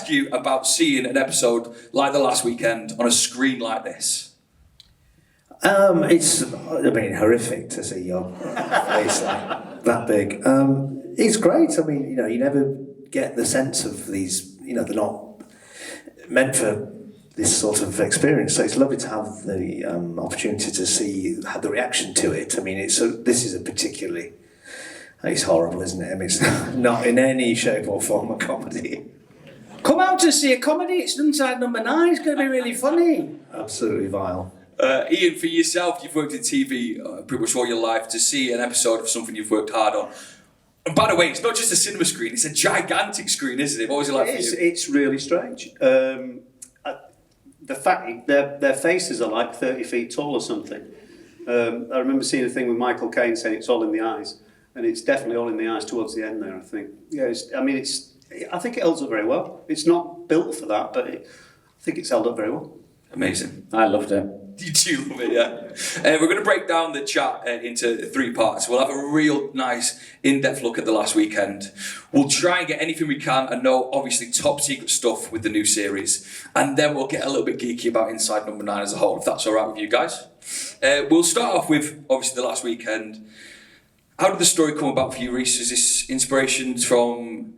ask you about seeing an episode like The Last Weekend on a screen like this. It's horrific to see your face like that big. It's great. I mean, you never get the sense of these. They're not meant for this sort of experience. So it's lovely to have the opportunity to have the reaction to it. I mean, this is a particularly. It's horrible, isn't it? I mean, it's not in any shape or form a comedy. Come out to see a comedy. It's Inside Number 9. It's going to be really funny. Absolutely vile. Ian, for yourself, you've worked in TV pretty much all your life. To see an episode of something you've worked hard on. And by the way, it's not just a cinema screen, it's a gigantic screen, isn't it? What was it like for you? It's really strange. The fact their faces are like 30 feet tall or something. I remember seeing a thing with Michael Caine saying it's all in the eyes. And it's definitely all in the eyes towards the end there, I think. Yeah, I think it holds up very well. It's not built for that, but I think it's held up very well. Amazing. I loved it. You do love it, yeah. We're going to break down the chat into 3 parts. We'll have a real nice in-depth look at The Last Weekend. We'll try and get anything we can and know, obviously, top secret stuff with the new series. And then we'll get a little bit geeky about Inside Number 9 as a whole, if that's all right with you guys. We'll start off with, obviously, The Last Weekend. How did the story come about for you, Reece? Is this inspiration from,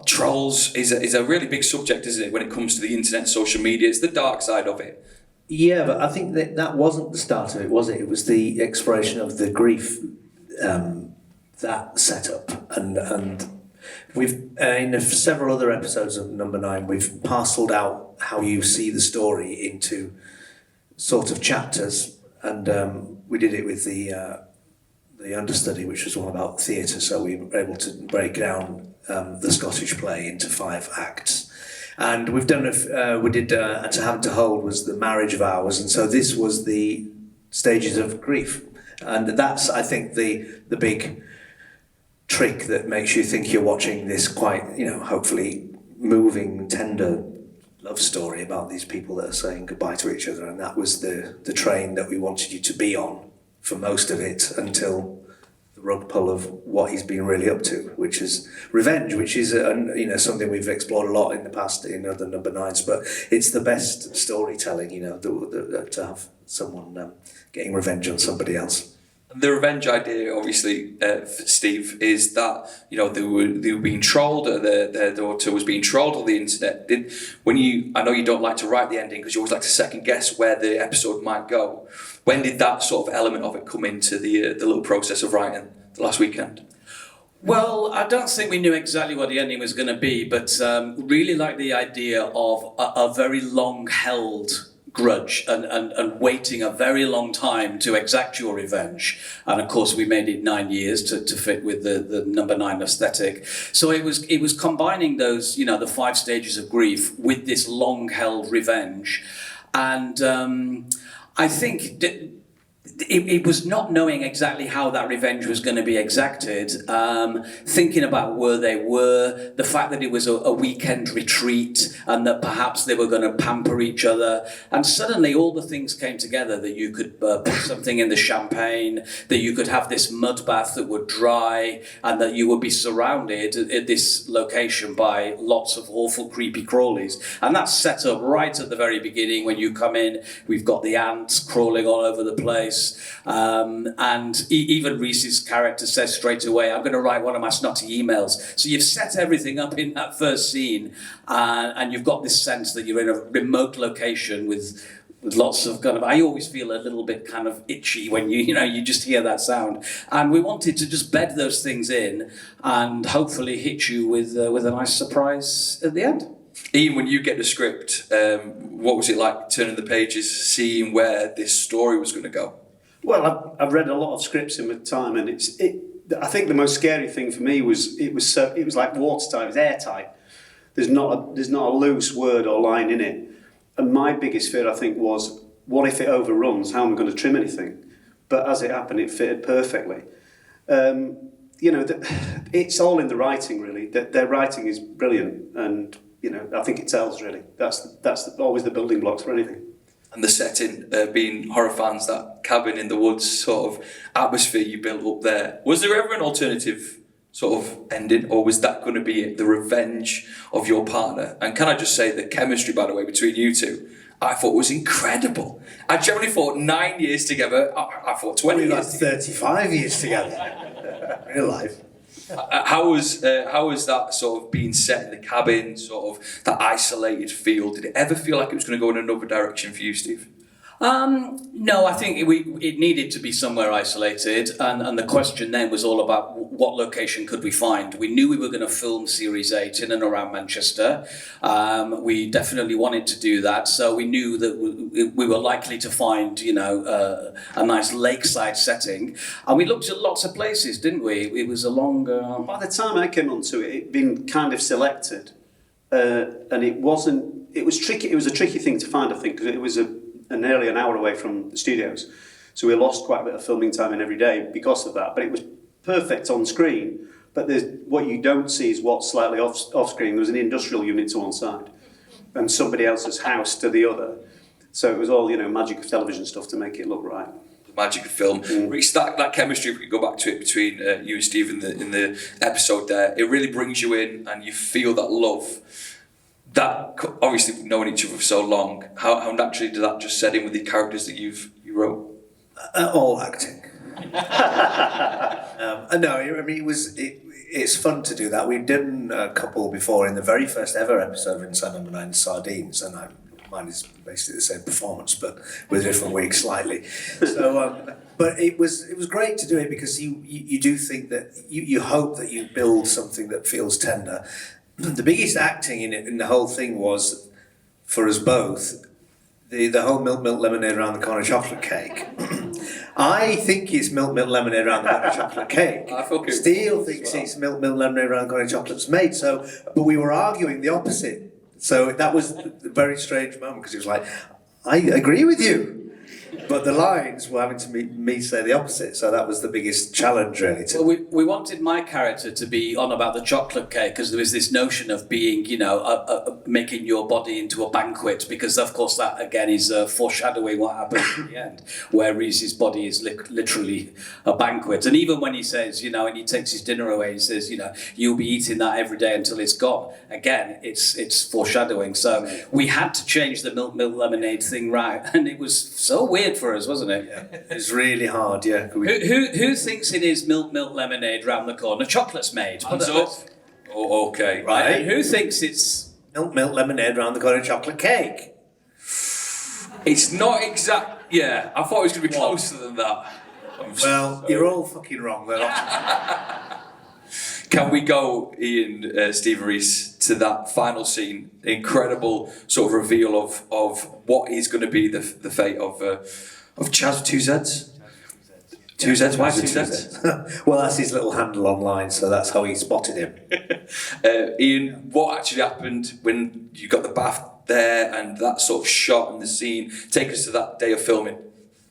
trolls is a really big subject, isn't it, when it comes to the internet, social media? It's the dark side of it. Yeah, but I think that wasn't the start of it, was it? It was the exploration of the grief that set up. And we've, in several other episodes of Number 9, we've parcelled out how you see the story into sort of chapters. And we did it with the understudy, which was all about theatre, so we were able to break down the Scottish play into 5 acts. And we've done we did And To Have and To Hold was the marriage vows, and so this was the stages of grief. And that's, I think, the big trick that makes you think you're watching this quite, hopefully moving, tender love story about these people that are saying goodbye to each other. And that was the train that we wanted you to be on for most of it, until the rug pull of what he's been really up to, which is revenge, which is something we've explored a lot in the past in other Number 9s, but it's the best storytelling, to have someone getting revenge on somebody else. The revenge idea, obviously, Steve, is that they were being trolled. Their daughter was being trolled on the internet. I know you don't like to write the ending because you always like to second guess where the episode might go. When did that sort of element of it come into the little process of writing The Last Weekend? Well, I don't think we knew exactly what the ending was going to be, but really like the idea of a very long-held grudge and waiting a very long time to exact your revenge. And of course we made it 9 years to fit with the Number 9 aesthetic. So it was combining those, the 5 stages of grief with this long held revenge. And I think it was not knowing exactly how that revenge was going to be exacted, thinking about where they were, the fact that it was a weekend retreat and that perhaps they were going to pamper each other. And suddenly all the things came together, that you could put something in the champagne, that you could have this mud bath that would dry, and that you would be surrounded at this location by lots of awful creepy crawlies. And that's set up right at the very beginning. When you come in, we've got the ants crawling all over the place. And even Reece's character says straight away, I'm going to write one of my snotty emails. So you've set everything up in that first scene, and you've got this sense that you're in a remote location with lots of kind of, I always feel a little bit kind of itchy when you just hear that sound. And we wanted to just bed those things in and hopefully hit you with a nice surprise at the end. Ian, when you get the script, what was it like turning the pages, seeing where this story was going to go? Well, I've read a lot of scripts in my time, and I think the most scary thing for me was it was like watertight, it was airtight. There's not a loose word or line in it. And my biggest fear, I think, was, what if it overruns? How am I going to trim anything? But as it happened, it fitted perfectly. It's all in the writing, really. Their writing is brilliant, and I think it tells, really. That's always the building blocks for anything. And the setting, being horror fans, that cabin in the woods sort of atmosphere you built up there. Was there ever an alternative sort of ending, or was that going to be it, the revenge of your partner? And can I just say the chemistry, by the way, between you two, I thought was incredible. I generally thought 9 years together. I thought 20 We've years. had 35 years together. Real life. How was that sort of being set in the cabin, sort of that isolated feel? Did it ever feel like it was going to go in another direction for you, Steve? No, I think it needed to be somewhere isolated, and the question then was all about what location could we find. We knew we were going to film Series 8 in and around Manchester. We definitely wanted to do that, so we knew that we were likely to find, a nice lakeside setting, and we looked at lots of places, didn't we? It was a long... By the time I came onto it, it'd been kind of selected, and it was tricky. It was a tricky thing to find, I think, because it was nearly an hour away from the studios. So we lost quite a bit of filming time in every day because of that. But it was perfect on screen. But what you don't see is what's slightly off screen. There was an industrial unit to one side and somebody else's house to the other. So it was all, magic of television stuff to make it look right. The magic of film. Reece, that chemistry, if we go back to it between you and Steve in the episode there, it really brings you in and you feel that love. That, obviously, knowing each other for so long, how naturally did that just set in with the characters that you wrote? All acting. No, I mean, it's fun to do that. We've done a couple before in the very first ever episode of Inside Number 9 Sardines, and mine is basically the same performance, but with a different wig slightly. So, but it was great to do it because you do think that you hope that you build something that feels tender. The biggest acting in the whole thing was, for us both, the whole milk lemonade around the corner chocolate cake. I think it's milk lemonade around the corner chocolate cake. Steele thinks it's milk lemonade around the corner chocolate's made. So, but we were arguing the opposite. So that was a very strange moment because it was like, I agree with you. But the lines were having to me say the opposite, so that was the biggest challenge, really. Well, we wanted my character to be on about the chocolate cake because there was this notion of being, making your body into a banquet, because of course that again is foreshadowing what happens in the end, where Reece's body is literally a banquet. And even when he says, and he takes his dinner away, he says, you'll be eating that every day until it's gone. Again, it's foreshadowing. So we had to change the milk lemonade thing right, and it was so weird for us, wasn't it? Yeah, it's really hard, yeah. Who thinks it is milk lemonade round the corner? Chocolate's made. Hands up. Oh, okay. Right. And who thinks it's milk lemonade round the corner chocolate cake? It's not exact. Yeah, I thought it was going to be closer than that. Well, you're all fucking wrong then. Can we go, Ian, Steve and Reece, to that final scene? Incredible sort of reveal of what is going to be the fate of Chaz with two Zs. Two Zs? Why two Zs? Well, that's his little handle online, so that's how he spotted him. Ian, what actually happened when you got the bath there and that sort of shot and the scene? Take us to that day of filming.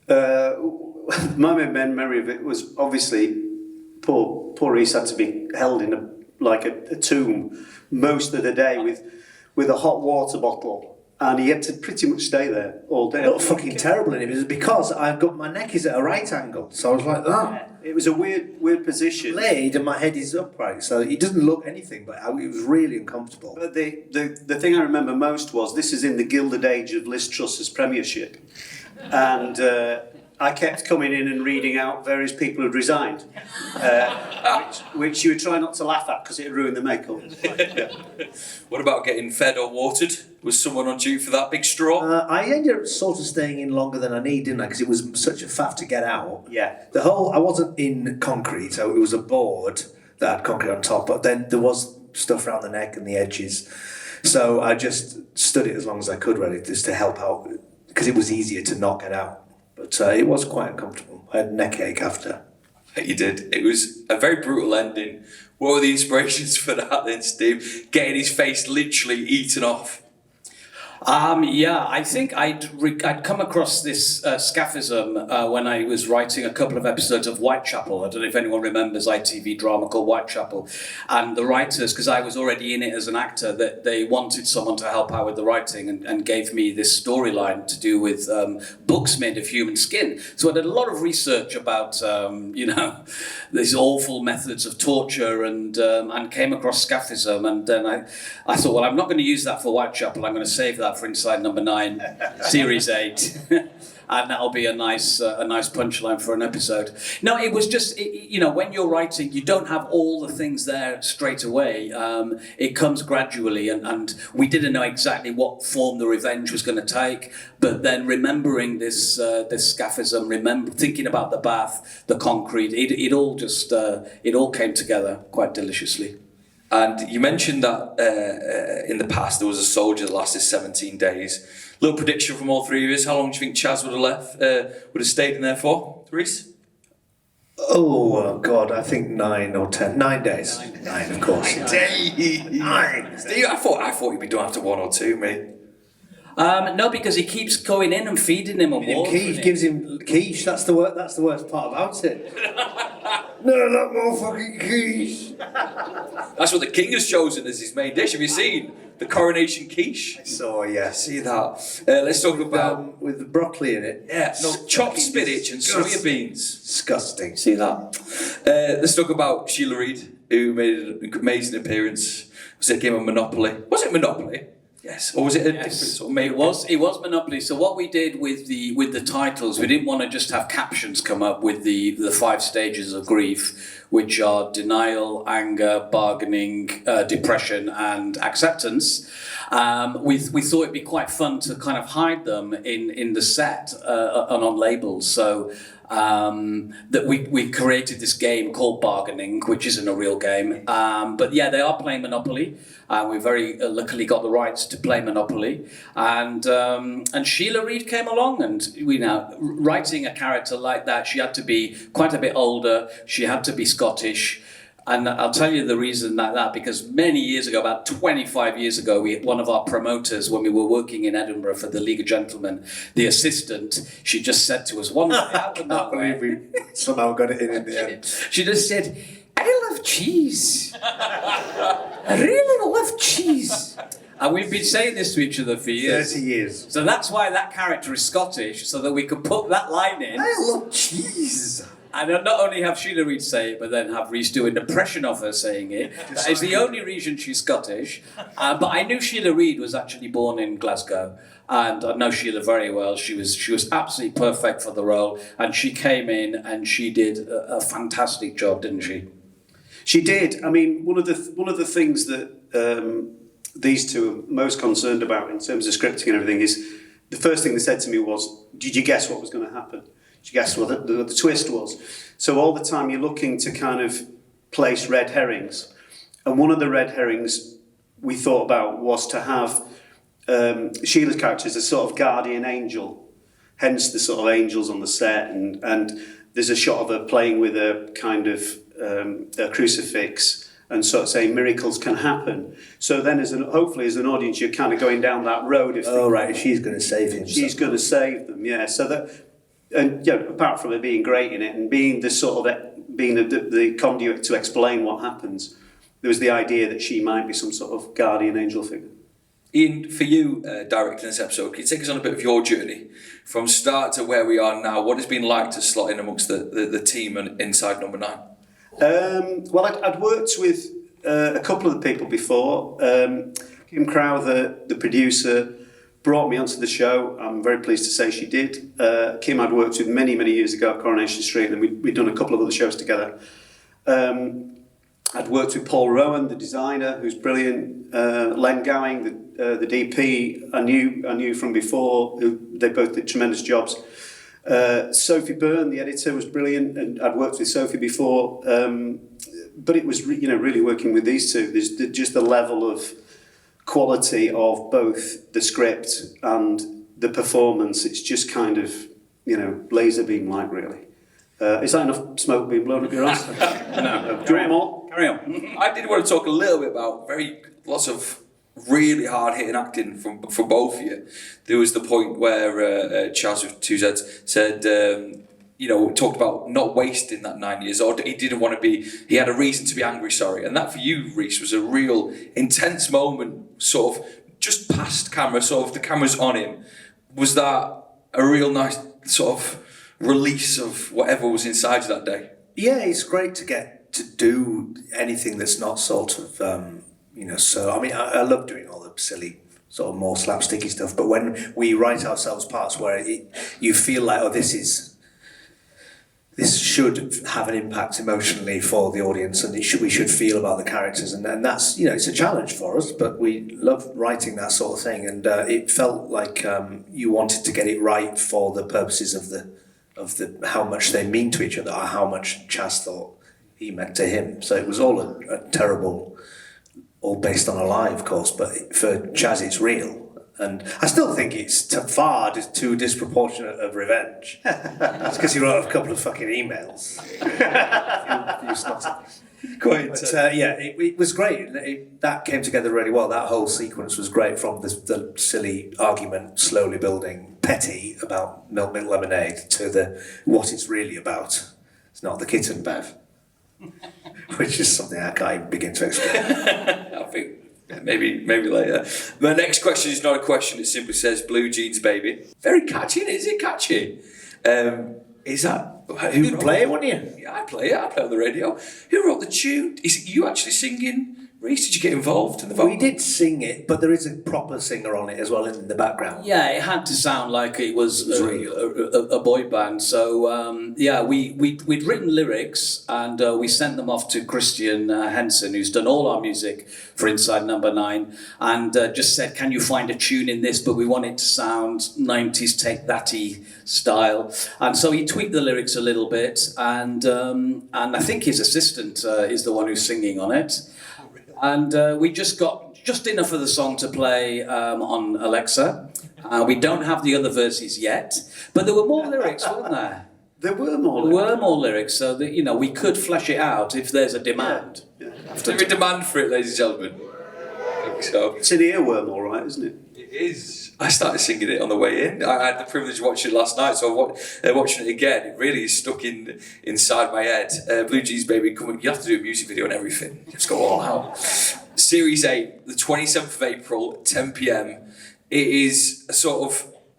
My main memory of it was obviously poor Reece had to be held in a tomb most of the day with a hot water bottle, and he had to pretty much stay there all day. It looked fucking terrible in it. It was because I've got my neck is at a right angle, so I was like that. It was a weird position. Laid and my head is upright, so it doesn't look anything, but it was really uncomfortable. But the thing I remember most was this is in the Gilded Age of Liz Truss's premiership, and I kept coming in and reading out various people who'd resigned, which you would try not to laugh at because it ruined the makeup. What about getting fed or watered? Was someone on duty for that big straw? I ended up sort of staying in longer than I need, didn't I? Because it was such a faff to get out. Yeah. I wasn't in concrete, so it was a board that had concrete on top, but then there was stuff around the neck and the edges. So I just stood it as long as I could, really, just to help out, because it was easier to not get out. But it was quite uncomfortable. I had neck ache after. I bet you did. It was a very brutal ending. What were the inspirations for that then, Steve? Getting his face literally eaten off. Yeah, I think I'd come across this scaphism when I was writing a couple of episodes of Whitechapel. I don't know if anyone remembers ITV drama called Whitechapel. And the writers, because I was already in it as an actor, that they wanted someone to help out with the writing and gave me this storyline to do with books made of human skin. So I did a lot of research about, these awful methods of torture and came across scaphism. And then I thought, well, I'm not going to use that for Whitechapel. I'm going to save that for Inside Number 9, Series 8. And that'll be a nice punchline for an episode. No, it was just, when you're writing, you don't have all the things there straight away. It comes gradually, and we didn't know exactly what form the revenge was going to take. But then remembering this scaphism, thinking about the bath, the concrete, it all came together quite deliciously. And you mentioned that in the past there was a soldier that lasted 17 days. Little prediction from all three of us. How long do you think Chaz would have stayed in there for, Reece? Oh, God, I think 9 or 10. 9 days. 9, of course. 9 days! 9! Steve, I thought he'd be done after 1 or 2, mate. No, because he keeps going in and feeding him and watering Gives him quiche. That's the worst part about it. No, not more fucking quiche. That's what the king has chosen as his main dish. Have you seen the coronation quiche? I saw, yeah. See that? Let's talk about with the broccoli in it. Yeah, no, chopped spinach and soya beans. Disgusting. See that? Let's talk about Sheila Reid, who made an amazing appearance. Was it a game of Monopoly? Was it Monopoly? Yes, or was it a different sort of It was Monopoly. So what we did with the titles, we didn't want to just have captions come up with the 5 stages of grief, which are denial, anger, bargaining, depression, and acceptance. We thought it'd be quite fun to kind of hide them in the set and on labels. So that we created this game called Bargaining, which isn't a real game. But yeah, they are playing Monopoly. We very luckily got the rights to play Monopoly. And Sheila Reid came along, and writing a character like that, she had to be quite a bit older. She had to be Scottish. And I'll tell you the reason like that, because many years ago, about 25 years ago, one of our promoters, when we were working in Edinburgh for the League of Gentlemen, the assistant, she just said to us one day, out of nowhere, we somehow got it in the end. She just said, I love cheese. I really love cheese. And we've been saying this to each other for years. 30 years. So that's why that character is Scottish, so that we could put that line in. I love cheese. And not only have Sheila Reid say it, but then have Reece do an impression of her saying it. That is the only reason she's Scottish. But I knew Sheila Reid was actually born in Glasgow, and I know Sheila very well. She was absolutely perfect for the role, and she came in and she did a fantastic job, didn't she? She did. I mean, one of the things that these two are most concerned about in terms of scripting and everything is the first thing they said to me was, "Did you guess what was going to happen? Did you guess what the twist was?" So all the time you're looking to kind of place red herrings. And one of the red herrings we thought about was to have Sheila's character as a sort of guardian angel, hence the sort of angels on the set. And there's a shot of her playing with a kind of a crucifix and sort of saying miracles can happen. So then hopefully as an audience you're kind of going down that road. Right, she's going to save him. She's going to save them, yeah. So that... And apart from it being great in it and being the sort of being the conduit to explain what happens, there was the idea that she might be some sort of guardian angel figure. Ian, for you, directing this episode, can you take us on a bit of your journey from start to where we are now? What it's been like to slot in amongst the team and inside Number 9? Well, I'd worked with a couple of the people before. Kim Crowther, the producer, brought me onto the show. I'm very pleased to say she did. Kim I'd worked with many, many years ago at Coronation Street, and we'd done a couple of other shows together. I'd worked with Paul Rowan, the designer, who's brilliant. Len Gowing, the DP, I knew from before. They both did tremendous jobs. Sophie Byrne, the editor, was brilliant, and I'd worked with Sophie before. But it was really working with these two. There's just the level of quality of both the script and the performance. It's just kind of, laser beam like, really. Is that enough smoke being blown up your ass? No. Do you want more? Carry on. I did want to talk a little bit about lots of really hard-hitting acting from both of you. There was the point where Chaz with two Zs said, talked about not wasting that 9 years, or he didn't want to be, he had a reason to be angry, sorry. And that for you, Reece, was a real intense moment, sort of just past camera, sort of the camera's on him. Was that a real nice sort of release of whatever was inside you that day? Yeah, it's great to get to do anything that's not sort of, so, I mean, I love doing all the silly, sort of more slapsticky stuff, but when we write ourselves parts where you feel like, oh, this should have an impact emotionally for the audience, and we should feel about the characters, and that's, it's a challenge for us, but we love writing that sort of thing, and it felt like you wanted to get it right for the purposes of the how much they mean to each other, or how much Chaz thought he meant to him. So it was all a terrible, all based on a lie, of course, but for Chaz it's real. And I still think it's far too disproportionate of revenge. It's because he wrote a couple of fucking emails. You snotty. Quite. But it was great. That came together really well. That whole sequence was great, from the silly argument slowly building, petty, about milk lemonade, to what it's really about. It's not the kitten, Bev. Which is something I can't even begin to explain. I think maybe later. My next question is not a question. It simply says "Blue Jeans, Baby." Very catchy. Is it catchy? Is that who You'd play it, wouldn't you? Yeah, I play it. I play it on the radio. Who wrote the tune? Is it you actually singing? Reece, did you get involved in the vocal? We did sing it, but there is a proper singer on it as well in the background. Yeah, it had to sound like it was a boy band. So we'd written lyrics, and we sent them off to Christian Henson, who's done all our music for Inside Number 9, and just said, "Can you find a tune in this? But we want it to sound 90s Take That-y style." And so he tweaked the lyrics a little bit, and I think his assistant is the one who's singing on it. And we just got just enough of the song to play on Alexa. We don't have the other verses yet, but there were more lyrics, weren't there? There were more lyrics. There were more lyrics, so that we could flesh it out if there's a demand. Yeah. Is there a demand for it, ladies and gentlemen? I think so. It's an earworm, all right, isn't it? It is. I started singing it on the way in. I had the privilege of watching it last night, so I'm watching it again. It really is stuck inside my head. Blue Jeans, Baby, you have to do a music video and everything. You just go all out. Series 8, the 27th of April, 10 p.m. It is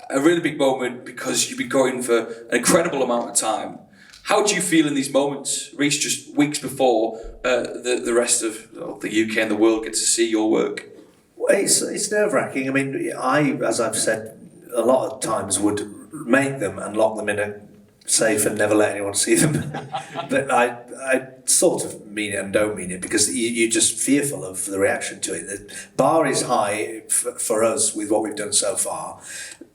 a really big moment because you've been going for an incredible amount of time. How do you feel in these moments, Reece, just weeks before the rest of the UK and the world get to see your work? Well, it's nerve-wracking. I mean, as I've said, a lot of times would make them and lock them in a safe and never let anyone see them. But I sort of mean it and don't mean it, because you're just fearful of the reaction to it. The bar is high for us with what we've done so far.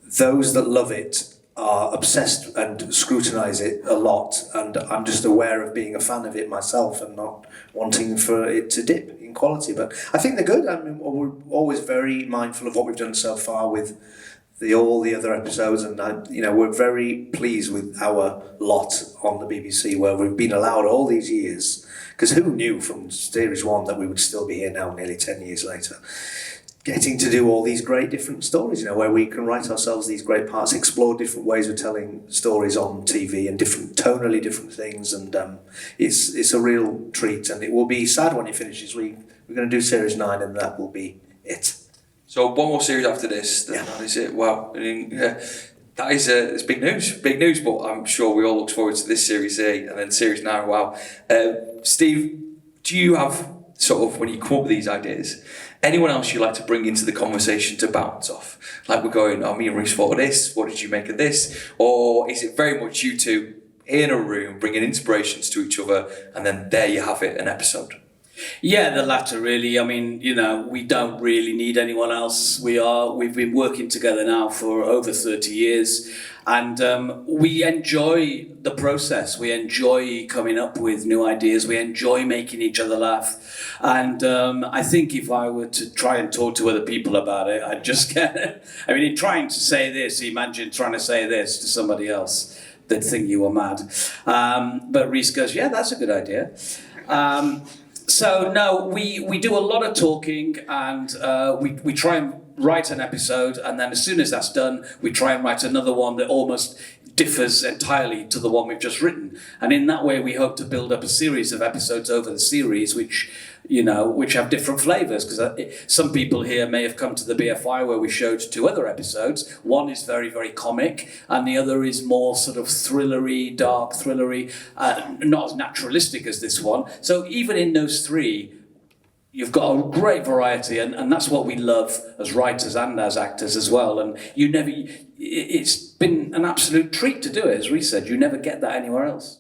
Those that love it are obsessed and scrutinise it a lot, and I'm just aware of being a fan of it myself and not wanting for it to dip in quality. But I think they're good. I mean, we're always very mindful of what we've done so far with all the other episodes, and we're very pleased with our lot on the BBC, where we've been allowed all these years, because who knew from Series 1 that we would still be here now, nearly 10 years later, getting to do all these great different stories, where we can write ourselves these great parts, explore different ways of telling stories on TV and tonally different things, and it's a real treat, and it will be sad when it finishes. We're going to do Series 9, and that will be it. So one more series after this, that is it. Wow. I mean, that is it's big news, but I'm sure we all look forward to this Series 8 and then Series 9. Wow. Steve, do you have, when you come up with these ideas, anyone else you'd like to bring into the conversation to bounce off? Like we're going, me and Reece thought of this, what did you make of this? Or is it very much you two in a room bringing inspirations to each other, and then there you have it, an episode? Yeah, the latter really. I mean, we don't really need anyone else. We've been working together now for over 30 years, and we enjoy the process. We enjoy coming up with new ideas. We enjoy making each other laugh. And I think if I were to try and talk to other people about it, I'd just get... I mean, in trying to say this, imagine trying to say this to somebody else. They'd think you were mad. But Reece goes, yeah, that's a good idea. So no, we do a lot of talking, and we try and write an episode, and then as soon as that's done, we try and write another one that almost differs entirely to the one we've just written. And in that way, we hope to build up a series of episodes over the series, which have different flavours. Because some people here may have come to the BFI where we showed 2 other episodes. One is very, very comic, and the other is more sort of thrillery, dark thrillery, not as naturalistic as this one. So even in those 3, you've got a great variety, and that's what we love as writers and as actors as well. And it's been an absolute treat to do it, as Reece said. You never get that anywhere else.